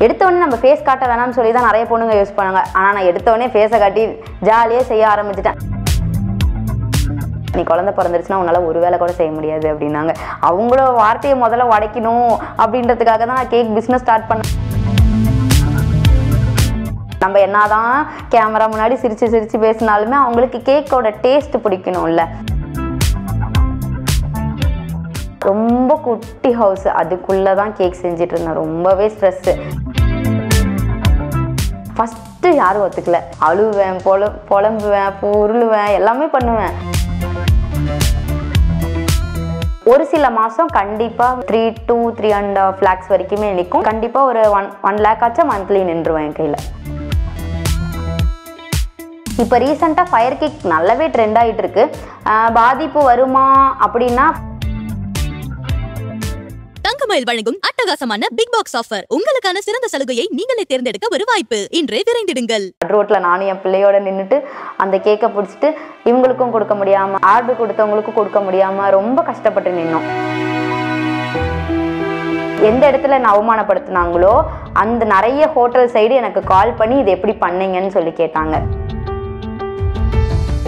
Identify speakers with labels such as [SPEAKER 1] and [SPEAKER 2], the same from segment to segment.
[SPEAKER 1] எடுத்தோடனே நம்ம ஃபேஸ் காட்ட வேணாம்னு சொல்லி தான் நிறைய பொண்ணுங்க யூஸ் பண்ணாங்க. ஆனால் நான் எடுத்தோடனே ஃபேஸை காட்டி ஜாலியாக செய்ய ஆரம்பிச்சிட்டேன். நீ குழந்தை பிறந்துருச்சுன்னா உன்னால் ஒரு வேலை கூட செய்ய முடியாது அப்படின்னாங்க. அவங்களோட வார்த்தையை முதல்ல உடைக்கணும் அப்படின்றதுக்காக தான் நான் கேக் பிஸ்னஸ் ஸ்டார்ட் பண்ணேன். நம்ம என்னதான் கேமரா முன்னாடி சிரிச்சு சிரிச்சு பேசினாலுமே அவங்களுக்கு கேக்கோட டேஸ்ட் பிடிக்கணும்ல. ரொம்ப குட்டி ஹவுஸ், அதுக்குள்ளே தான் கேக் செஞ்சுட்டு இருந்தேன். ரொம்பவே ஸ்ட்ரெஸ்ஸு. ஃபஸ்ட்டு யாரும் ஒத்துக்கல. அழுவேன், புலம்புவேன், உருளுவேன், எல்லாமே பண்ணுவேன். ஒரு சில மாதம் கண்டிப்பாக 3 to 3.5 lakhs வரைக்குமே நிற்கும். கண்டிப்பாக ஒரு 1 lakh ஆச்சும் மந்த்லி நின்றுவேன் என் கையில். இப்போ ரீசெண்டாக ஃபயர் கேக் நல்லாவே ட்ரெண்ட் ஆகிட்டு இருக்கு. பாதிப்பு வருமா அப்படின்னா,
[SPEAKER 2] தங்கமயில் வழங்கும் அட்டகாசமான பிக் பாக்ஸ் ஆஃபர். உங்களுக்கான சிறந்த சலுகையை நீங்களே தேர்ந்தெடுக்க ஒரு வாய்ப்பு. இன்றே விரைந்திடுங்கள்.
[SPEAKER 1] ரோட்ல நானும் என் பிள்ளையோட நின்றுட்டு அந்த கேக்கை பிடிச்சிட்டு இவங்களுக்கும் கொடுக்க முடியாம, ஆர்டர் கொடுத்தவங்களுக்கும் கொடுக்க முடியாம ரொம்ப கஷ்டப்பட்டு நின்னோம். எந்த இடத்துல நான் அவமானப்படுத்தினாங்களோ அந்த நிறைய ஹோட்டல் சைடு எனக்கு கால் பண்ணி இது எப்படி பண்ணீங்கன்னு சொல்லி கேட்டாங்க.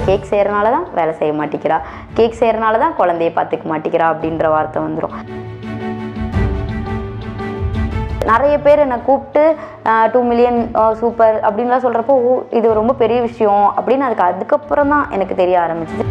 [SPEAKER 1] கேக் செய்யறதுனால தான் வேலை செய்ய மாட்டேங்கிறா, கேக் செய்யறதுனால தான் குழந்தைய பார்த்துக்க மாட்டேங்கிறா அப்படின்ற வார்த்தை வந்துடும். நிறைய பேர் என்னை கூப்பிட்டு 2 million சூப்பர் அப்படின்லாம் சொல்கிறப்போ, ஓ இது ரொம்ப பெரிய விஷயம் அப்படின்னு அதுக்கப்புறம் தான் எனக்கு தெரிய ஆரம்பிச்சிது.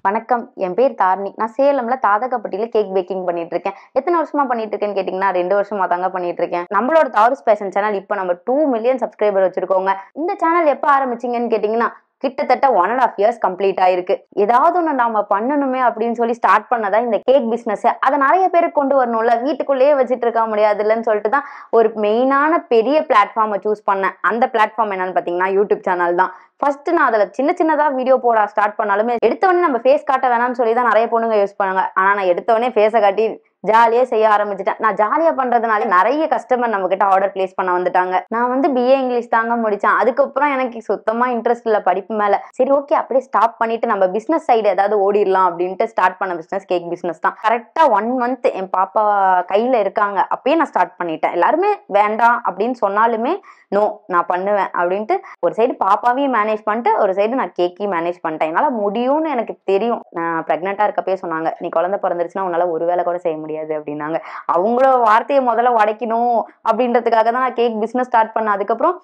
[SPEAKER 1] வணக்கம், என் பேர் தாரணி. நான் சேலம்ல தாதகப்பட்டியில் கேக் பேக்கிங் பண்ணிட்டு இருக்கேன். எத்தனை வருஷமா பண்ணிட்டு இருக்கேன்னு கேட்டிங்கன்னா 2 வருஷமா தாங்க பண்ணிட்டு இருக்கேன். நம்மளோட தாரூஸ் பேஷன் சேனல் இப்போ நம்ம 2 million சப்ஸ்கிரைபர் வச்சிருக்கோங்க. இந்த சேனல் எப்போ ஆரம்பிச்சிங்கன்னு கேட்டிங்கன்னா கிட்டத்தட்ட 1.5 years கம்ப்ளீட் ஆயிருக்கு. ஏதாவது ஒன்று நாம பண்ணணுமே அப்படின்னு சொல்லி ஸ்டார்ட் பண்ணதான் இந்த கேக் பிஸ்னஸ். அதை நிறைய பேருக்கு கொண்டு வரணும்ல, வீட்டுக்குள்ளேயே வச்சுட்டு இருக்க முடியாது இல்லைன்னு சொல்லிட்டு தான் ஒரு மெயினான பெரிய பிளாட்ஃபார்மை சூஸ் பண்ணேன். அந்த பிளாட்ஃபார்ம் என்னன்னு பார்த்தீங்கன்னா யூடியூப் சேனல் தான். ஃபர்ஸ்ட் நான் அதில் சின்னதாக வீடியோ போட ஸ்டார்ட் பண்ணாலுமே எடுத்தோடனே நம்ம ஃபேஸ் காட்ட வேணாம்னு சொல்லி தான் நிறைய பொண்ணுங்க யூஸ் பண்ணாங்க. ஆனால் நான் எடுத்தோடனே ஃபேஸை காட்டி ஜாலியாக செய்ய ஆரம்பிச்சிட்டேன். நான் ஜாலியாக பண்ணுறதுனால நிறைய கஸ்டமர் நம்ம கிட்ட ஆர்டர் பிளேஸ் பண்ண வந்துட்டாங்க. நான் வந்து BA இங்கிலீஷ் தாங்க முடித்தேன். அதுக்கப்புறம் எனக்கு சுத்தமாக இன்ட்ரெஸ்ட் இல்லை படிப்பு மேலே. சரி ஓகே, அப்படியே ஸ்டாப் பண்ணிட்டு நம்ம பிஸ்னஸ் சைடு ஏதாவது ஓடிடலாம் அப்படின்ட்டு ஸ்டார்ட் பண்ண பிஸ்னஸ் கேக் பிஸ்னஸ் தான். கரெக்டாக 1 month என் பாப்பா கையில் இருக்காங்க அப்பயே நான் ஸ்டார்ட் பண்ணிட்டேன். எல்லாருமே வேண்டாம் அப்படின்னு சொன்னாலுமே நோ நான் பண்ணுவேன் அப்படின்ட்டு ஒரு சைடு பாப்பாவையும் மேனேஜ் பண்ணிட்டு ஒரு சைடு நான் கேக்கையும் மேனேஜ் பண்ணிட்டேன். என்னால் முடியும்னு எனக்கு தெரியும். நான் ப்ரெக்னெண்ட்டாக இருக்கப்பே சொன்னாங்க, நீ குழந்தை பிறந்துருச்சுன்னா உன்னால் ஒரு வேலை கூட செய்ய முடியாது அப்படின்னாங்க. அவங்களோட வார்த்தையை முதல்ல உடைக்கணும் அப்படின்றதுக்காக தான் நான் கேக் பிஸ்னஸ் ஸ்டார்ட் பண்ணேன். அதுக்கப்புறம்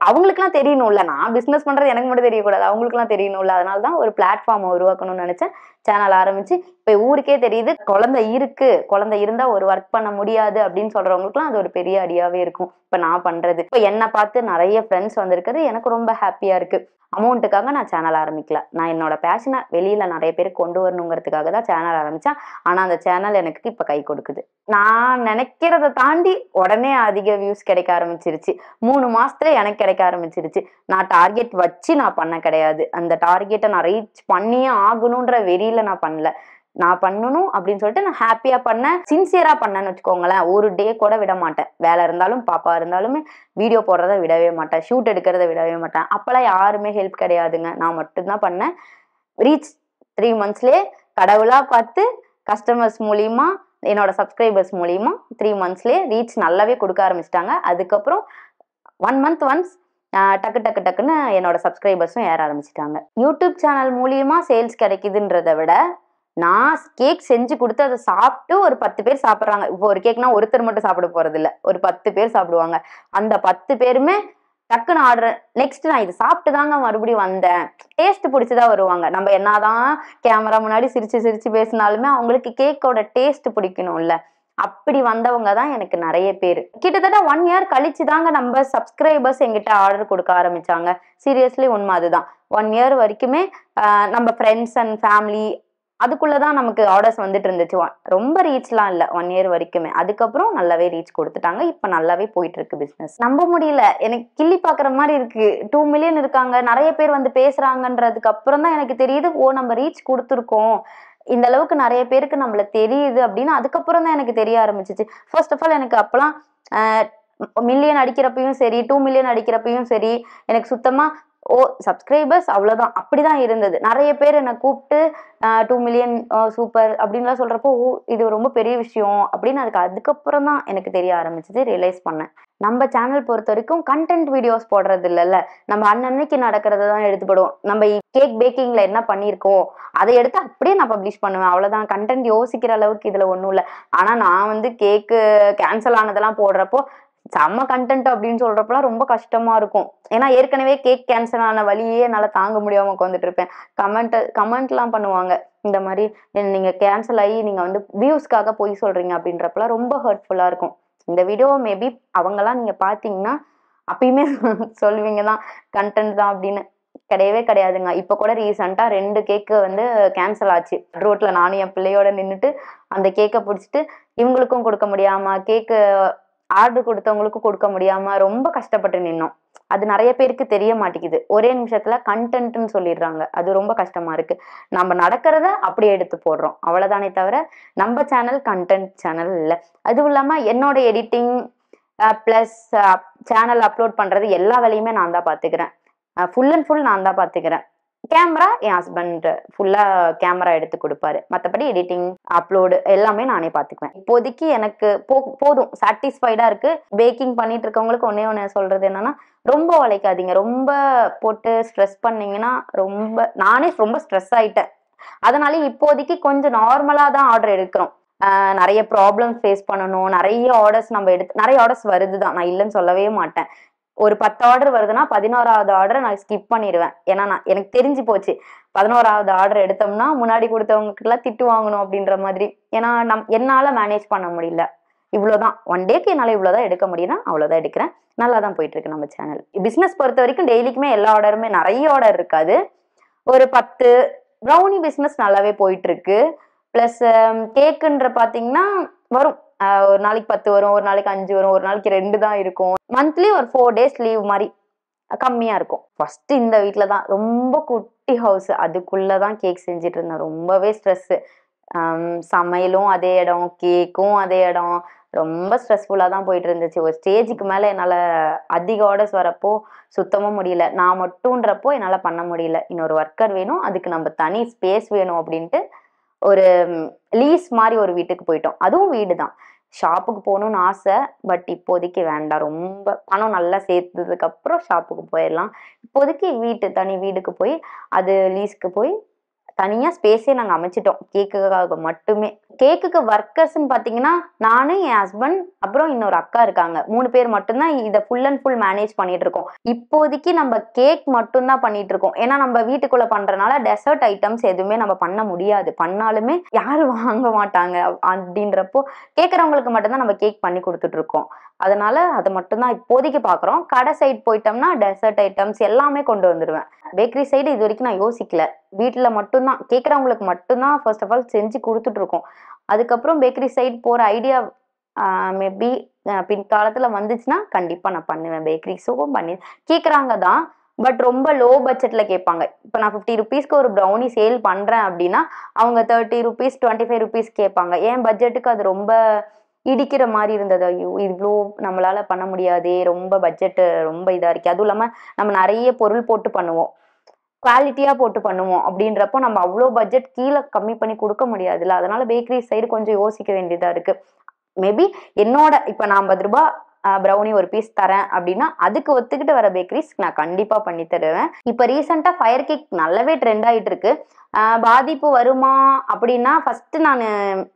[SPEAKER 1] அவங்களுக்குலாம் தெரியணும்ல, நான் பிஸ்னஸ் பண்ணுறது எனக்கு மட்டும் தெரியக்கூடாது, அவங்களுக்குலாம் தெரியணும்ல. அதனால தான் ஒரு பிளாட்ஃபார்மை உருவாக்கணும்னு நினச்சேன். சேனல் ஆரம்பிச்சு இப்போ ஊருக்கே தெரியுது குழந்தை இருக்கு, குழந்தை இருந்தால் ஒரு ஒர்க் பண்ண முடியாது அப்படின்னு சொல்கிறவங்களுக்குலாம் அது ஒரு பெரிய அடியாவே இருக்கும். இப்போ நான் பண்ணுறது, இப்போ என்னை பார்த்து நிறைய ஃப்ரெண்ட்ஸ் வந்திருக்கிறது எனக்கு ரொம்ப ஹாப்பியாக இருக்குது. அமௌண்ட்டுக்காக நான் சேனல் ஆரம்பிக்கல. நான் என்னோட பேஷனை வெளியில் நிறைய பேர் கொண்டு வரணுங்கிறதுக்காக தான் சேனல் ஆரம்பித்தேன். ஆனால் அந்த சேனல் எனக்கு இப்போ கை கொடுக்குது. நான் நினைக்கிறத தாண்டி உடனே அதிக வியூஸ் கிடைக்க ஆரம்பிச்சிருச்சு. 3 மாதத்துல எனக்கு கிடைக்க ஆரம்பிச்சிருச்சு. நான் டார்கெட் வச்சு நான் பண்ண கிடையாது. அந்த டார்கெட்டை நான் ரீச் பண்ணியே ஆகணுன்ற வெறியில் நான் பண்ணல. நான் பண்ணணும் அப்படின்னு சொல்லிட்டு நான் ஹாப்பியாக பண்ணேன், சின்சியராக பண்ணேன்னு வச்சுக்கோங்களேன். ஒரு டே கூட விட மாட்டேன். வேலை இருந்தாலும் பாப்பா இருந்தாலுமே வீடியோ போடுறத விடவே மாட்டேன், ஷூட் எடுக்கிறத விடவே மாட்டேன். அப்போல்லாம் யாருமே ஹெல்ப் கிடையாதுங்க, நான் மட்டும்தான் பண்ணேன். ரீச் 3 monthsலேயே கடவுளாக பார்த்து கஸ்டமர்ஸ் மூலியமா என்னோட சப்ஸ்கிரைபர்ஸ் மூலியமா 3 monthsலேயே ரீச் நல்லாவே கொடுக்க ஆரம்பிச்சிட்டாங்க. அதுக்கப்புறம் 1 month ஒன்ஸ் டக்குன்னு என்னோட சப்ஸ்கிரைபர்ஸும் ஏற ஆரம்பிச்சிட்டாங்க. யூடியூப் சேனல் மூலியமா சேல்ஸ் கிடைக்குதுன்றதை விட நான் கேக் செஞ்சு கொடுத்து அதை சாப்பிட்டு ஒரு 10 பேர் சாப்பிட்றாங்க. இப்போ ஒரு கேக்னா ஒருத்தர் மட்டும் சாப்பிட போறது இல்லை, ஒரு 10 பேர் சாப்பிடுவாங்க. அந்த 10 பேருமே டக்குன்னு ஆர்டர், நெக்ஸ்ட் நான் இது சாப்பிட்டு தாங்க மறுபடியும் வந்தேன், டேஸ்ட் பிடிச்சதா வருவாங்க. நம்ம என்னதான் கேமரா முன்னாடி சிரிச்சு சிரிச்சு பேசினாலுமே அவங்களுக்கு கேக்கோட டேஸ்ட் பிடிக்கணும்ல. அப்படி வந்தவங்க தான் எனக்கு நிறைய பேர். கிட்டத்தட்ட 1 year கழிச்சு தாங்க நம்ம சப்ஸ்கிரைபர்ஸ் எங்கிட்ட ஆர்டர் கொடுக்க ஆரம்பிச்சாங்க. சீரியஸ்லி உண்மை அதுதான். 1 year வரைக்குமே நம்ம ஃப்ரெண்ட்ஸ் அண்ட் ஃபேமிலி அதுக்குள்ளதான் நமக்கு ஆர்டர்ஸ் வந்துட்டு இருந்துச்சு. ரொம்ப ரீச்லாம் இல்லை 1 year வரைக்குமே. அதுக்கப்புறம் நல்லாவே ரீச் கொடுத்துட்டாங்க. இப்போ நல்லாவே போயிட்டு இருக்கு பிஸ்னஸ். நம்ப முடியல, எனக்கு கிள்ளி பார்க்குற மாதிரி இருக்கு. 2 million இருக்காங்க, நிறைய பேர் வந்து பேசுறாங்கன்றதுக்கு அப்புறம் தான் எனக்கு தெரியுது, ஓ நம்ம ரீச் கொடுத்துருக்கோம், இந்த அளவுக்கு நிறைய பேருக்கு நம்மள தெரியுது அப்படின்னு. அதுக்கப்புறம் தான் எனக்கு தெரிய ஆரம்பிச்சிச்சு. ஃபர்ஸ்ட் ஆஃப் ஆல் எனக்கு அப்பெல்லாம் மில்லியன் அடிக்கிறப்பையும் சரி, 2 million அடிக்கிறப்பையும் சரி, எனக்கு சுத்தமாக சப்ஸ்கிரைபர்ஸ் அவ்வளவுதான், அப்படிதான் இருந்தது. நிறைய பேர் என்னை கூப்பிட்டு 2 மில்லியன் சூப்பர் அப்படின்லாம் சொல்றப்போ இது ரொம்ப பெரிய விஷயம் அப்படின்னு அதுக்கப்புறம் தான் எனக்கு தெரிய ஆரம்பிச்சது, ரியலைஸ் பண்ணேன். நம்ம சேனல் பொறுத்த வரைக்கும் கண்டென்ட் வீடியோஸ் போடுறது இல்லைல்ல, நம்ம அன்னன்னைக்கு நடக்கிறத தான் எடுத்து போடுவோம். நம்ம கேக் பேக்கிங்ல என்ன பண்ணியிருக்கோம் அதை எடுத்து அப்படியே நான் பப்ளிஷ் பண்ணுவேன், அவ்வளவுதான். கண்டென்ட் யோசிக்கிற அளவுக்கு இதுல ஒன்றும் இல்லை. ஆனா நான் வந்து கேக்கு கேன்சல் ஆனதெல்லாம் போடுறப்போ செம்ம கண்டென்ட் அப்படின்னு சொல்றப்பலாம் ரொம்ப கஷ்டமா இருக்கும். ஏன்னா ஏற்கனவே கேக் கேன்சல் ஆன வழியே என்னால தாங்க முடியாம உட்காந்துட்டு இருப்பேன். கமெண்ட்லாம் பண்ணுவாங்க, இந்த மாதிரி நீங்க கேன்சல் ஆகி நீங்க வந்து வியூஸ்க்காக பொய் சொல்றீங்க அப்படின்றப்பலாம் ரொம்ப ஹர்ட்ஃபுல்லா இருக்கும். இந்த வீடியோ மேபி அவங்கெல்லாம் நீங்க பாத்தீங்கன்னா அப்பயுமே சொல்லுவீங்க தான் கண்டென்ட் தான் அப்படின்னு. கிடையவே கிடையாதுங்க. இப்ப கூட ரீசெண்டா 2 கேக்கு வந்து கேன்சல் ஆச்சு. ரோட்ல நானும் என் பிள்ளையோட நின்னுட்டு அந்த கேக்கை பிடிச்சிட்டு இவங்களுக்கும் கொடுக்க முடியாம, கேக்கு ஆர்டர் கொடுத்தவங்களுக்கும் கொடுக்க முடியாம ரொம்ப கஷ்டப்பட்டு நின்னோம். அது நிறைய பேருக்கு தெரிய மாட்டேங்குது. ஒரே நிமிஷத்துல கண்டென்ட்னு சொல்லிடுறாங்க. அது ரொம்ப கஷ்டமா இருக்கு. நம்ம நடக்கிறத அப்படியே எடுத்து போடுறோம், அவ்வளவுதானே தவிர நம்ம சேனல் கண்டென்ட் சேனல் இல்லை. அதுவும் இல்லாம என்னோட எடிட்டிங் பிளஸ் சேனல் அப்லோட் பண்றது எல்லா வேலையுமே நான் தான் பாத்துக்கிறேன். ஃபுல் அண்ட் ஃபுல் நான் தான் பாத்துக்கிறேன். கேமரா என் ஹஸ்பண்ட் ஃபுல்லா கேமரா எடுத்து கொடுப்பாரு. மற்றபடி எடிட்டிங் அப்லோடு எல்லாமே நானே பார்த்துக்குவேன். இப்போதைக்கு எனக்கு போதும், சாட்டிஸ்ஃபைடா இருக்கு. பேக்கிங் பண்ணிட்டு இருக்கவங்களுக்கு ஒன்னே சொல்றது என்னன்னா, ரொம்ப உழைக்காதீங்க. ரொம்ப போட்டு ஸ்ட்ரெஸ் பண்ணீங்கன்னா நானே ரொம்ப ஸ்ட்ரெஸ் ஆயிட்டேன். அதனால இப்போதைக்கு கொஞ்சம் நார்மலா தான் ஆர்டர் எடுக்கிறோம். நிறைய ப்ராப்ளம் ஃபேஸ் பண்ணணும், நிறைய ஆர்டர்ஸ் நிறைய ஆர்டர்ஸ் வருதுதான், நான் இல்லைன்னு சொல்லவே மாட்டேன். ஒரு 10 ஆர்டர் வருதுன்னா 11வது ஆர்டரை நான் ஸ்கிப் பண்ணிடுவேன். ஏன்னா எனக்கு தெரிஞ்சு போச்சு, 11வது ஆர்டர் எடுத்தோம்னா முன்னாடி கொடுத்தவங்க கிட்டலாம் திட்டு வாங்கணும் அப்படின்ற மாதிரி. ஏன்னா என்னால மேனேஜ் பண்ண முடியல. இவ்வளவுதான், 1 டேக்கு என்னால இவ்வளவுதான் எடுக்க முடியும்னா அவ்வளவுதான் எடுக்கிறேன். நல்லா தான் போயிட்டு இருக்கு நம்ம சேனல். பிசினஸ் பொறுத்த வரைக்கும் டெய்லிக்குமே எல்லா ஆர்டருமே நிறைய ஆர்டர் இருக்காது. ஒரு 10 ப்ரௌனி பிசினஸ் நல்லாவே போயிட்டு இருக்கு. பிளஸ் கேக்குன்ற பாத்தீங்கன்னா வரும், ஒரு நாளைக்கு 10 வரும், ஒரு நாளைக்கு 5 வரும், ஒரு நாளைக்கு 2 தான் இருக்கும். மந்த்லி ஒரு 4 டேஸ் லீவ் மாதிரி கம்மியா இருக்கும். ஃபர்ஸ்ட் இந்த வீட்டுல தான் ரொம்ப குட்டி ஹவுஸ், அதுக்குள்ளதான் கேக் செஞ்சுட்டு இருந்தேன். ரொம்பவே ஸ்ட்ரெஸ். சமையலும் அதே இடம், கேக்கும் அதே இடம், ரொம்ப ஸ்ட்ரெஸ்ஃபுல்லா தான் போயிட்டு இருந்துச்சு. ஒரு ஸ்டேஜுக்கு மேல என்னால அதிக ஆர்டர்ஸ் வரப்போ சுத்தமா முடியல. நான் மட்டும்ன்றப்போ என்னால பண்ண முடியல. இன்னொரு ஒர்க்கர் வேணும், அதுக்கு நம்ம தனி ஸ்பேஸ் வேணும் அப்படின்ட்டு ஒரு லீஸ் மாதிரி ஒரு வீட்டுக்கு போயிட்டோம். அதுவும் வீடு தான். ஷாப்புக்கு போகணும்னு ஆசை, பட் இப்போதைக்கு வேண்டாம். ரொம்ப பணம் நல்லா சேர்த்ததுக்கு அப்புறம் ஷாப்புக்கு போயிடலாம். இப்போதைக்கு தனி வீடுக்கு போய் அது லீஸ்க்கு போய் தனியா ஸ்பேஸே நாங்க அமைச்சிட்டோம் கேக்குக்காக மட்டுமே. கேக்குக்கு ஒர்க்கர்ஸ்ன்னு பாத்தீங்கன்னா நானு, என் ஹஸ்பண்ட், அப்புறம் இன்னொரு அக்கா இருக்காங்க. 3 பேர் மட்டும்தான் இதை ஃபுல் அண்ட் ஃபுல் மேனேஜ் பண்ணிட்டு இருக்கோம். இப்போதைக்கு நம்ம கேக் மட்டும்தான் பண்ணிட்டு இருக்கோம். ஏன்னா நம்ம வீட்டுக்குள்ள பண்றதுனால டெசர்ட் ஐட்டம்ஸ் எதுவுமே நம்ம பண்ண முடியாது. பண்ணாலுமே யாரும் வாங்க மாட்டாங்க. அப்படின்றப்போ கேட்கறவங்களுக்கு மட்டும்தான் நம்ம கேக் பண்ணி கொடுத்துட்டு இருக்கோம். அதனால அதை மட்டும்தான் இப்போதைக்கு பாக்குறோம். கடை சைடு போயிட்டோம்னா டெசர்ட் ஐட்டம்ஸ் எல்லாமே கொண்டு வந்துடுவேன். பேக்கரி சைடு இது வரைக்கும் நான் யோசிக்கல. வீட்டுல மட்டும்தான் கேட்கறவங்களுக்கு மட்டும்தான் ஃபர்ஸ்ட் ஆஃப் ஆல் செஞ்சு கொடுத்துட்டு இருக்கோம். அதுக்கப்புறம் பேக்கரி சைடு போற ஐடியா மேபி பின்காலத்துல வந்துச்சுன்னா கண்டிப்பா நான் பண்ணுவேன். பேக்கரிஸும் பண்ணி கேட்கறாங்க தான், பட் ரொம்ப லோ பட்ஜெட்ல கேட்பாங்க. இப்போ நான் 50 ருபீஸ்க்கு ஒரு ப்ரௌனி சேல் பண்றேன் அப்படின்னா அவங்க 30 ருபீஸ் 25 ருபீஸ் கேட்பாங்க. என் பட்ஜெட்டுக்கு அது ரொம்ப இடிக்கிற மாதிரி இருந்தது. ஐயோ இவ்வளோ நம்மளால பண்ண முடியாதே, ரொம்ப பட்ஜெட் ரொம்ப இதா இருக்கு. அதுவும் இல்லாம நம்ம நிறைய பொருள் போட்டு பண்ணுவோம், குவாலிட்டியா போட்டு பண்ணுவோம். அப்படின்றப்போ நம்ம அவ்வளோ பட்ஜெட் கீழே கம்மி பண்ணி கொடுக்க முடியாதுல்ல. அதனால பேக்கரி சைடு கொஞ்சம் யோசிக்க வேண்டியதா இருக்கு. மேபி என்னோட இப்ப நான் 50 ரூபாய் ப்ரௌனி ஒரு பீஸ் தரேன் அப்படின்னா அதுக்கு ஒத்துக்கிட்டு வர பேக்கரிஸ் நான் கண்டிப்பா பண்ணி தருவேன். இப்ப ரீசெண்டா ஃபயர் கேக் நல்லாவே ட்ரெண்ட் ஆயிட்டு இருக்கு. பாதிப்பு வருமா அப்படின்னா ஃபர்ஸ்ட் நான்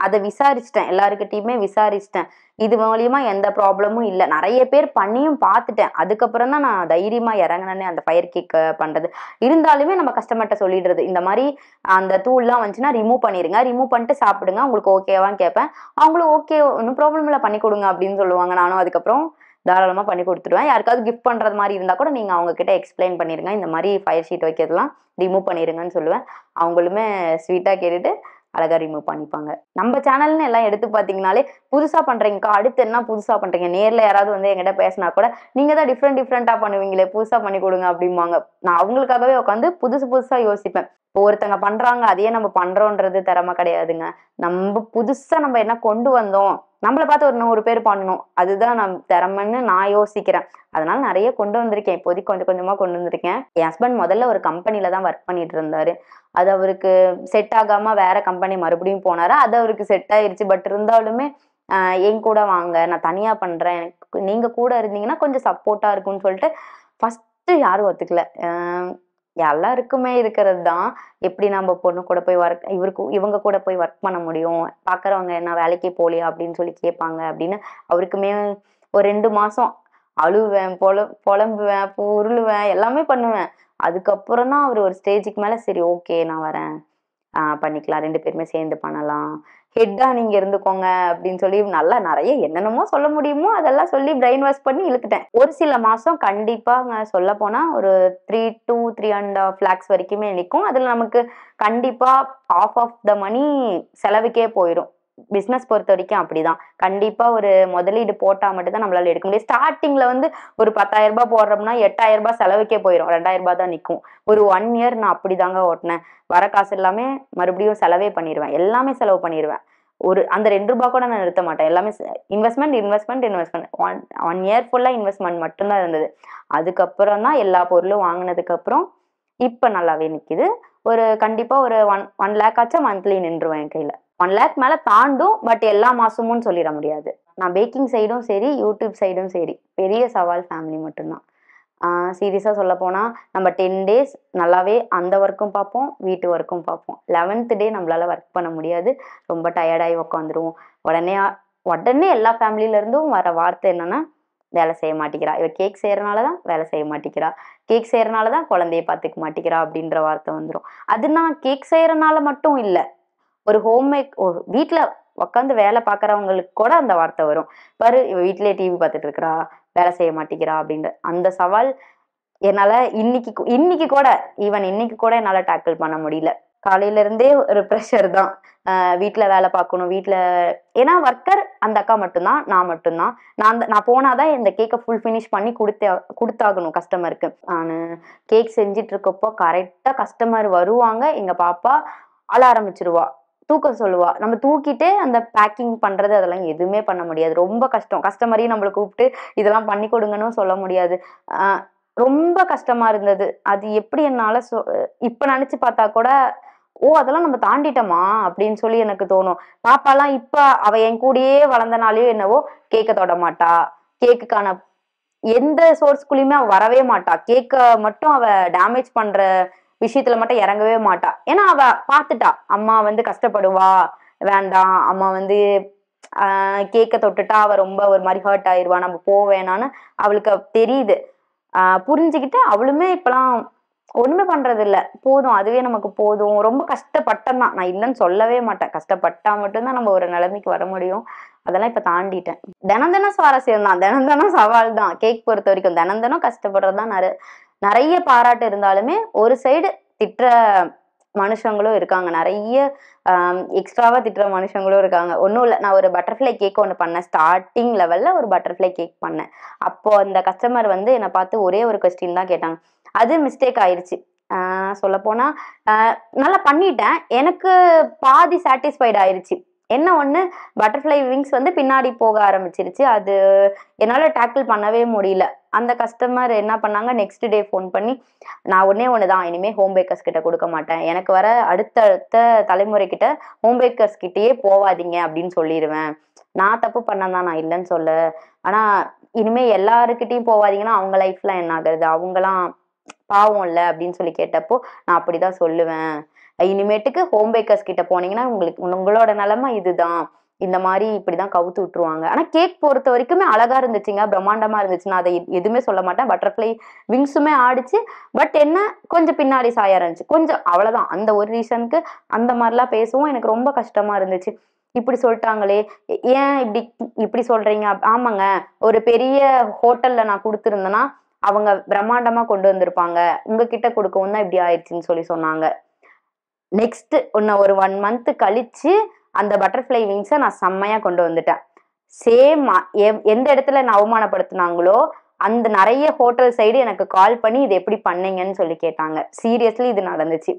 [SPEAKER 1] அதை விசாரிச்சிட்டேன், எல்லாருக்கிட்டையுமே விசாரிச்சிட்டேன். இது மூலியமா எந்த ப்ராப்ளமும் இல்லை. நிறைய பேர் பண்ணியும் பார்த்துட்டேன். அதுக்கப்புறம் தான் நான் தைரியமா இறங்கினேன்னு அந்த ஃபயர் கேக் பண்றது. இருந்தாலுமே நம்ம கஸ்டமர்கிட்ட சொல்லிடுறது, இந்த மாதிரி அந்த தூள்லாம் வந்துச்சுன்னா ரிமூவ் பண்ணிருங்க, ரிமூவ் பண்ணிட்டு சாப்பிடுங்க, உங்களுக்கு ஓகேவான்னு கேட்பேன். அவங்களும் ஓகே ஒன்றும் ப்ராப்ளம் இல்லை பண்ணி கொடுங்க அப்படின்னு சொல்லுவாங்க. நானும் அதுக்கப்புறம் தாராளமா பண்ணி கொடுத்துருவேன். யாருக்காவது கிஃப்ட் பண்றது மாதிரி இருந்தா கூட நீங்க அவங்க கிட்ட எக்ஸ்பிளைன் பண்ணிருங்க, இந்த மாதிரி ஃபயர் ஷீட் வைக்கிறதுலாம் ரிமூவ் பண்ணிருங்கன்னு சொல்லுவேன். அவங்களுமே ஸ்வீட்டா கேட்டுட்டு அழகா ரிமூவ் பண்ணிப்பாங்க. நம்ம சேனல்னு எல்லாம் எடுத்து பாத்தீங்கன்னாலே புதுசா பண்றீங்கக்கா, அடுத்து என்ன புதுசா பண்றீங்க, நேர்ல யாராவது வந்து என்கிட்ட பேசினா கூட நீங்க தான் டிஃப்ரெண்டா பண்ணுவீங்களே, புதுசா பண்ணி கொடுங்க அப்படிம்பாங்க. நான் அவங்களுக்காகவே உட்காந்து புதுசா யோசிப்பேன். ஒருத்தங்க பண்றாங்க அதையே நம்ம பண்றோன்றது திறமை கிடையாதுங்க. நம்ம புதுசா நம்ம என்ன கொண்டு வந்தோம், நம்மளை பார்த்து ஒரு 100 பேர் பண்ணணும், அதுதான் நான் திறமைன்னு நான் யோசிக்கிறேன். அதனால நிறைய கொண்டு வந்திருக்கேன். இப்போதைக்கு கொஞ்சம் கொஞ்சமா கொண்டு வந்திருக்கேன். என் ஹஸ்பண்ட் முதல்ல ஒரு கம்பெனில தான் ஒர்க் பண்ணிட்டு இருந்தாரு. அது அவருக்கு செட் ஆகாம வேற கம்பெனி மறுபடியும் போனாரு. அது அவருக்கு செட் ஆயிருச்சு. பட் இருந்தாலுமே என் கூட வாங்க, நான் தனியா பண்றேன், எனக்கு நீங்க கூட இருந்தீங்கன்னா கொஞ்சம் சப்போர்ட்டா இருக்கும்னு சொல்லிட்டு ஃபர்ஸ்ட் யாரும் ஒத்துக்கல. எல்லாருக்குமே இருக்கிறது தான். எப்படி நம்ம பொண்ணு கூட போய் இவங்க கூட போய் ஒர்க் பண்ண முடியும், பாக்குறவங்க என்ன வேலைக்கே போலியா அப்படின்னு சொல்லி கேட்பாங்க அப்படின்னு அவருக்குமே ஒரு 2 மாசம் அழுவேன், புலம்புவேன், உருளுவேன், எல்லாமே பண்ணுவேன். அதுக்கப்புறம் தான் அவர் ஒரு ஸ்டேஜுக்கு மேல சரி ஓகே நான் வரேன், பண்ணிக்கலாம், 2 பேருமே சேர்ந்து பண்ணலாம், ஹெட்டா நீங்க இருந்துக்கோங்க அப்படின்னு சொல்லி நல்லா நிறைய என்னென்னமோ சொல்ல முடியுமோ அதெல்லாம் சொல்லி பிரெயின் வாஷ் பண்ணி இழுத்துட்டேன். ஒரு சில மாசம் கண்டிப்பாங்க சொல்ல போனா ஒரு 3 to 3.5 lakhs வரைக்குமே நிற்கும். அதுல நமக்கு கண்டிப்பா half of the money செலவுக்கே போயிடும். பிசினஸ் பொறுத்த வரைக்கும் அப்படிதான். கண்டிப்பா ஒரு முதலீடு போட்டா மட்டும் தான் நம்மளால எடுக்க முடியும். ஸ்டார்டிங்ல வந்து ஒரு 10,000 ரூபாய் போடுறோம்னா 8,000 ரூபாய் செலவுக்கே போயிடும். 2,000 ரூபாய் தான் நிற்கும். ஒரு 1 year நான் அப்படிதாங்க ஓட்டினேன். வர காசு எல்லாமே மறுபடியும் செலவே பண்ணிடுவேன். எல்லாமே செலவு பண்ணிடுவேன். அந்த 2 ரூபாய் கூட நான் நிறுத்த மாட்டேன். எல்லாமே இன்வெஸ்ட்மெண்ட். ஒன் இயர் ஃபுல்லா இன்வெஸ்ட்மெண்ட் மட்டும்தான் இருந்தது. அதுக்கப்புறம் தான் எல்லா பொருளும் வாங்கினதுக்கு அப்புறம் இப்ப நல்லாவே நிக்குது. கண்டிப்பா ஒரு 1 lakh ஆச்சும் மந்த்லி நின்றுவேன் என் கையில. 1 lakh மேல தாண்டும். பட் எல்லா மாசமும் சொல்லிட முடியாது. நான் பேக்கிங் சைடும் சரி, யூடியூப் சைடும் சரி, பெரிய சவால் ஃபேமிலி மட்டும்தான். சீரியஸா சொல்ல போனா நம்ம 10 days நல்லாவே அந்த ஒர்க்கும் பார்ப்போம், வீட்டு ஒர்க்கும் பார்ப்போம். 11th day நம்மளால ஒர்க் பண்ண முடியாது. ரொம்ப டயர்டாகி உட்காந்துருவோம். உடனே எல்லா ஃபேமிலியில இருந்தும் வர வார்த்தை என்னன்னா, வேலை செய்ய மாட்டேங்கிறா, இவ கேக் செய்யறனாலதான் வேலை செய்ய மாட்டேங்கிறா, கேக் செய்யறனாலதான் குழந்தைய பாத்துக்க மாட்டேங்கிறா அப்படின்ற வார்த்தை வந்துடும். அது நான் கேக் செய்யறனால மட்டும் இல்ல, ஒரு வீட்டுல உட்காந்து வேலை பாக்குறவங்களுக்கு கூட அந்த வார்த்தை வரும். பாரு இவ வீட்லயே டிவி பார்த்துட்டு இருக்கிறா, வேலை செய்ய மாட்டேங்கிறா அப்படின்ற அந்த சவால் என்னால இன்னைக்கு கூட என்னால டேக்கிள் பண்ண முடியல. காலையில இருந்தே ஒரு ப்ரெஷர் தான். வீட்டுல வேலை பார்க்கணும், ஏன்னா ஒர்க்கர் அந்த அக்கா மட்டும்தான், நான் மட்டும்தான். நான் போனாதான் இந்த கேக்கை ஃபுல் ஃபினிஷ் பண்ணி கொடுத்தாகணும் கஸ்டமருக்கு. நான் கேக் செஞ்சுட்டு இருக்கப்போ கரெக்டா கஸ்டமர் வருவாங்க, எங்க பாப்பா அழ ஆரம்பிச்சிருவா, தூக்க சொல்லுவா. நம்ம தூக்கிட்டு அந்த பேக்கிங் பண்றது அதெல்லாம் எதுவுமே பண்ண முடியாது. ரொம்ப கஷ்டம். கஸ்டமரையும் நம்மளை கூப்பிட்டு இதெல்லாம் பண்ணி கொடுங்கன்னு சொல்ல முடியாது. ரொம்ப கஷ்டமா இருந்தது. அது எப்படி என்னால இப்ப நினைச்சு பார்த்தா கூட அதெல்லாம் நம்ம தாண்டிட்டோமா அப்படின்னு சொல்லி எனக்கு தோணும். பாப்பாலாம் இப்ப அவ என் கூடயே வளர்ந்தனாலயோ என்னவோ கேக்க தொட மாட்டா, கேக்குக்கான எந்த சோர்ஸ்குள்ளயுமே அவ வரவே மாட்டா. கேக்க மட்டும் அவ டேமேஜ் பண்ற விஷயத்துல மட்டும் இறங்கவே மாட்டா. ஏன்னா அவ பாத்துட்டா அம்மா வந்து கஷ்டப்படுவா, வேண்டாம் அம்மா வந்து கேக்க தொட்டுட்டா அவ ரொம்ப ஒரு மாதிரி ஹர்ட் ஆயிருவா, நம்ம போவேணான்னு அவளுக்கு தெரியுது. புரிஞ்சுக்கிட்டு அவளுமே இப்பெல்லாம் ஒண்ணுமே பண்றது இல்ல. போதும், அதுவே நமக்கு போதும். ரொம்ப கஷ்டப்பட்டேன் தான், நான் இல்லைன்னு சொல்லவே மாட்டேன். கஷ்டப்பட்டா மட்டும்தான் நம்ம ஒரு நிலைமைக்கு வர முடியும். அதெல்லாம் இப்ப தாண்டிட்டேன். தினம் சுவாரஸ்யம் தான், தினம் சவால் தான். கேக் பொறுத்த வரைக்கும் தினம் கஷ்டப்படுறதுதான். நிறைய பாராட்டு இருந்தாலுமே ஒரு சைடு திட்டுற மனுஷங்களும் இருக்காங்க. நிறைய எக்ஸ்ட்ராவா திட்டுற மனுஷங்களும் இருக்காங்க. ஒன்றும் இல்லை, நான் ஒரு பட்டர்ஃப்ளை கேக் ஒன்று பண்ணேன். ஸ்டார்டிங் லெவல்ல ஒரு பட்டர்ஃப்ளை கேக் பண்ணேன். அப்போ அந்த கஸ்டமர் வந்து என்னை பார்த்து ஒரே ஒரு கொஸ்டின் தான் கேட்டாங்க. அது மிஸ்டேக் ஆயிடுச்சு. சொல்ல போனா நல்லா பண்ணிட்டேன், எனக்கு பாதி சாட்டிஸ்ஃபைட் ஆயிடுச்சு. என்ன ஒண்ணு, பட்டர்ஃப்ளை விங்ஸ் வந்து பின்னாடி போக ஆரம்பிச்சிருச்சு. அது என்னால டேக்கிள் பண்ணவே முடியல. அந்த கஸ்டமர் என்ன பண்ணாங்க, நெக்ஸ்ட் டே ஃபோன் பண்ணி, நான் ஒண்ணுதான், இனிமே ஹோம் பேக்கர்ஸ் கிட்ட கொடுக்க மாட்டேன், எனக்கு வர அடுத்த தலைமுறை கிட்ட ஹோம் பேக்கர்ஸ் கிட்டயே போவாதீங்க அப்படின்னு சொல்லிடுவேன். நான் தப்பு பண்ணதான், நான் இல்லைன்னு சொல்ல, ஆனா இனிமே எல்லாருக்கிட்டையும் போவாதீங்கன்னா அவங்க லைஃப்ல என்ன ஆகுறது, அவங்கலாம் பாவம் இல்ல அப்படின்னு சொல்லி கேட்டப்போ நான் அப்படிதான் சொல்லுவேன். இனிமேட்டுக்கு ஹோம் பேக்கர்ஸ் கிட்ட போனீங்கன்னா உங்களோட நிலைமை இதுதான், இந்த மாதிரி இப்படிதான் கவுத்து விட்டுருவாங்க. ஆனா கேக் பொறுத்த வரைக்குமே அழகா இருந்துச்சுங்க, பிரம்மாண்டமா இருந்துச்சு. நான் அதை எதுவுமே சொல்ல மாட்டேன். பட்டர்ஃப்ளை விங்ஸுமே ஆடிச்சு. பட் என்ன கொஞ்சம் பின்னாடி சாய இருந்துச்சு, கொஞ்சம் அவ்வளவுதான். அந்த ஒரு ரீசனுக்கு அந்த மாதிரிலாம் பேசவும் எனக்கு ரொம்ப கஷ்டமா இருந்துச்சு. இப்படி சொல்லிட்டாங்களே, ஏன் இப்படி சொல்றீங்க? ஆமாங்க, ஒரு பெரிய ஹோட்டல்ல நான் கொடுத்துருந்தேன்னா அவங்க பிரம்மாண்டமா கொண்டு வந்திருப்பாங்க, உங்ககிட்ட கொடுக்கவும் தான் இப்படி ஆயிடுச்சுன்னு சொல்லி சொன்னாங்க. நெக்ஸ்ட் ஒரு 1 month கழிச்சு அந்த பட்டர்ஃப்ளை விங்ஸை நான் செம்மையா கொண்டு வந்துட்டேன். சேம் எந்த இடத்துல நான் அவமானப்படுத்தினாங்களோ அந்த நிறைய ஹோட்டல் சைடு எனக்கு கால் பண்ணி இது எப்படி பண்ணீங்கன்னு சொல்லி கேட்டாங்க. சீரியஸ்லி இது நடந்துச்சு.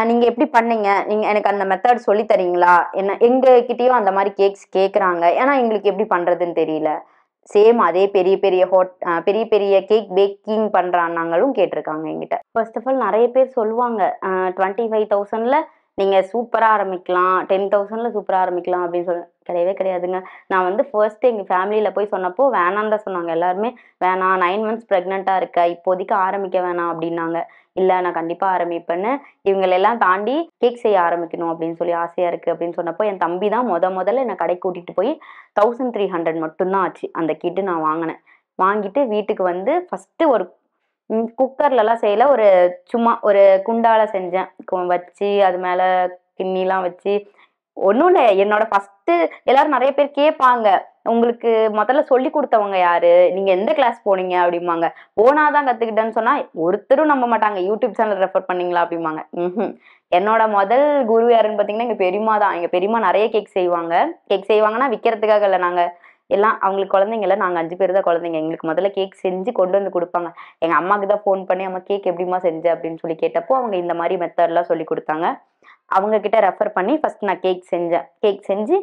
[SPEAKER 1] நீங்க எப்படி பண்ணீங்க? நீங்க எனக்கு அந்த மெத்தட் சொல்லி தரீங்களா? என்ன எங்க கிட்டயும் அந்த மாரி கேக்ஸ் கேட்குறாங்க. ஏன்னா எங்களுக்கு எப்படி பண்றதுன்னு தெரியல. சேம் அதே பெரிய பெரிய பெரிய பெரிய கேக் பேக்கிங் பண்ற அண்ணாங்களும் கேட்டிருக்காங்க என்கிட்ட. ஃபர்ஸ்ட் ஆஃப் ஆல் நெறைய பேர் சொல்லுவாங்க. 25,000ல நீங்க சூப்பரா ஆரம்பிக்கலாம். 10,000ல சூப்பரா ஆரம்பிக்கலாம் அப்படின்னு கிடையவே கிடையாதுங்க. நான் வந்து ஃபர்ஸ்ட் எங்க ஃபேமிலில போய் சொன்னப்போ வேணான்னு தான் சொன்னாங்க எல்லாருமே. வேணாம் 9 மந்த்ஸ் பிரெக்னன்ட்டா இருக்க. இப்போதைக்கு ஆரம்பிக்க வேணாம் அப்படின்னாங்க. இல்ல நான் கண்டிப்பா ஆரம்பிப்பேன்னு இவங்களெல்லாம் தாண்டி கேக் செய்ய ஆரம்பிக்கணும் அப்படின்னு சொல்லி ஆசையா இருக்கு அப்படின்னு சொன்னப்போ என் தம்பி தான் முதல்ல என்னை கடைக்கு கூட்டிட்டு போய் 1300 மட்டும் தான் ஆச்சு அந்த கிட்டு நான் வாங்கினேன். வாங்கிட்டு வீட்டுக்கு வந்து ஃபர்ஸ்ட் ஒரு குக்கர்லலாம் செய்யல. சும்மா ஒரு குண்டால செஞ்சேன். வச்சு அது மேல கிண்ணிலாம் வச்சு ஒண்ணும் இல்ல. என்னோட ஃபர்ஸ்ட்டு எல்லாரும் நெறைய பேர் கேட்பாங்க. உங்களுக்கு முதல்ல சொல்லிக் குடுத்தவங்க யாரு? நீங்க எந்த கிளாஸ் போனீங்க? அப்படிம்பாங்க. ஓனா தான் கத்துக்கிட்டேன்னு சொன்னா, ஒருத்தரும் நம்ப மாட்டாங்க. யூடியூப் சேனல் ரெஃபர் பண்ணீங்களா? அப்படிம்பாங்க. என்னோட முதல் குரு யாருன்னு பார்த்தீங்கன்னா, எங்க பெரியம்மா தான். எங்க பெரியம்மா நெறைய கேக் செய்வாங்க. கேக் செய்வாங்கன்னா விக்கிறதுக்காக இல்ல. நாங்க எல்லாம் அவங்களுக்கு குழந்தைங்க இல்ல. நாங்க 5 பேர் தான் குழந்தைங்க. எங்களுக்கு முதல்ல கேக் செஞ்சு கொண்டு வந்து குடுப்பாங்க. எங்க அம்மாக்கு தான் ஃபோன் பண்ணி, "அம்மா கேக் எப்படிம்மா செஞ்ச?" அப்படின்னு சொல்லி கேட்டப்போ, அவங்க இந்த மாரி மெத்தட்லாம் சொல்லிக் குடுத்தாங்க. அவங்க கிட்ட ரெஃபர் பண்ணி ஃபர்ஸ்ட் நான் கேக் செஞ்சேன். கேக் செஞ்சு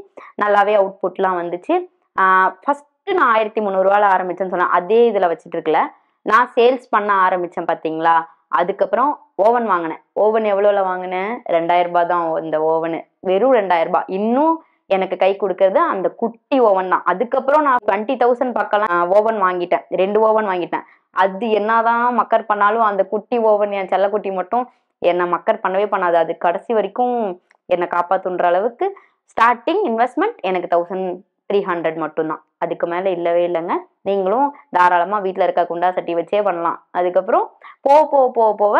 [SPEAKER 1] நல்லாவே அவுட்புட்லாம் வந்துச்சு. ஃபர்ஸ்ட்டு நான் ரூ. 1300ல ஆரம்பிச்சேன்னு சொன்னேன். அதே இதுல வச்சுட்டு இருக்கல. நான் சேல்ஸ் பண்ண ஆரம்பிச்சேன் பார்த்தீங்களா? அதுக்கப்புறம் ஓவன் வாங்குனேன். ஓவன் எவ்வளோல வாங்குனேன்? ரூ. 2000 தான் இந்த ஓவனு. வெறும் ரூ. 2000. இன்னும் எனக்கு கை குடுக்கறது அந்த குட்டி ஓவன் தான். அதுக்கப்புறம் நான் 20,000 பக்கம்லாம் ஓவன் வாங்கிட்டேன். 2 ஓவன் வாங்கிட்டேன். அது என்னதான் மக்கர் பண்ணாலும் அந்த குட்டி ஓவன் என் செல்லக்குட்டி மட்டும் என்ன மக்கர் பண்ணவே பண்ணாது. அது கடைசி வரைக்கும் என்ன காப்பாத்துன்ற அளவுக்கு ஸ்டார்ட்டிங் இன்வெஸ்ட்மெண்ட் எனக்கு 1300 மட்டும் தான். அதுக்கு மேல இல்லவே இல்லங்க. நீங்களும் தாராளமா வீட்ல இருக்க குண்டா சட்டி வச்சே பண்ணலாம். அதுக்கப்புறம் போக போக போக போக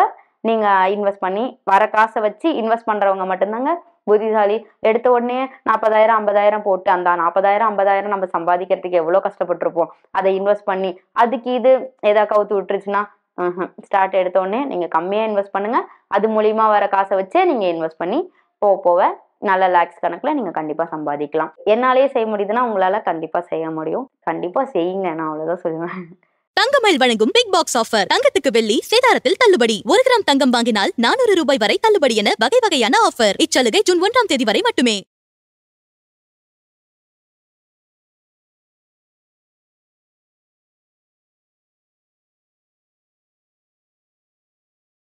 [SPEAKER 1] நீங்க இன்வெஸ்ட் பண்ணி வர காச வச்சு இன்வெஸ்ட் பண்றவங்க மட்டும்தாங்க புத்திசாலி. எடுத்த உடனே 40,000 50,000 போட்டு அந்த 40,000 50,000 நம்ம சம்பாதிக்கிறதுக்கு எவ்வளோ கஷ்டப்பட்டுருப்போம். அதை இன்வெஸ்ட் பண்ணி அதுக்கு இது ஏதா கவுத்து விட்டுருச்சுன்னா ஸ்டார்ட் எடுத்த உடனே நீங்க கம்மியா இன்வெஸ்ட் பண்ணுங்க. அது மூலியமா வர காசை வச்சே நீங்க இன்வெஸ்ட் பண்ணி போக போக நல்ல லேக்ஸ் கணக்குல நீங்க கண்டிப்பா சம்பாதிக்கலாம். என்னாலேயே செய்ய முடியுதுன்னா உங்களால கண்டிப்பா செய்ய முடியும். கண்டிப்பா செய்யுங்க. நான் அவ்வளவுதான் சொல்லுவேன்.
[SPEAKER 2] தங்கமயில் வழங்கும் பிக் பாக்ஸ் ஆஃபர். தங்கத்துக்கு வெள்ளி சேதாரத்தில் தள்ளுபடி. 1 கிராம் தங்கம் வாங்கினால் 400 ரூபாய் வரை தள்ளுபடி என வகை வகையான ஆஃபர். இச்சலுகை ஜூன் 1ஆம் தேதி வரை மட்டுமே.